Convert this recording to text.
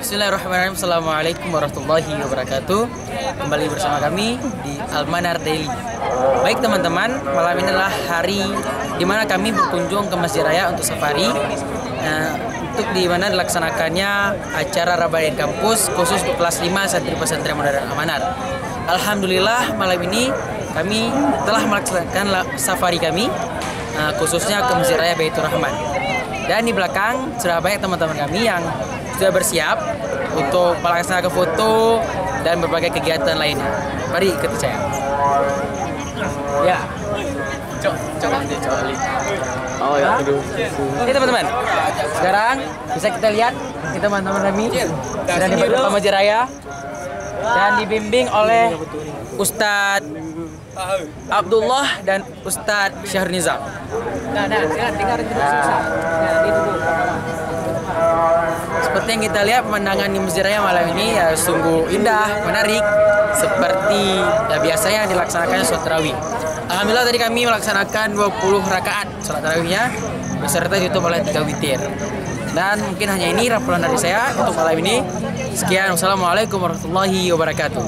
Bismillahirrahmanirrahim. Assalamualaikum warahmatullahi wabarakatuh. Kembali bersama kami di Al-Manar Daily. Baik teman-teman, malam ini adalah hari di mana kami berkunjung ke Masjid Raya untuk safari. Untuk di mana dilaksanakannya acara Ramadan kampus khusus untuk kelas 5 santri pesantren modern Al-Manar. Alhamdulillah malam ini kami telah melaksanakan safari kami khususnya ke Masjid Raya Baitur Rahman. Dan di belakang sudah banyak teman-teman kami yang sudah bersiap untuk melaksanakan foto dan berbagai kegiatan lainnya. Mari ikuti saya. Ya. Oh ya. Ini teman-teman. Sekarang bisa kita lihat teman-teman kami sedang di Masjid Raya dan dibimbing oleh Ustadz Abdullah dan Ustadz Syahrul Nizam. Seperti yang kita lihat pemandangan di Masjid Raya malam ini ya sungguh indah, menarik seperti ya biasanya dilaksanakan sholat tarawih. Alhamdulillah tadi kami melaksanakan 20 rakaat sholat tarawihnya beserta ditutup oleh 3 witir. Dan mungkin hanya ini laporan dari saya untuk malam ini. Sekian, wassalamualaikum warahmatullahi wabarakatuh.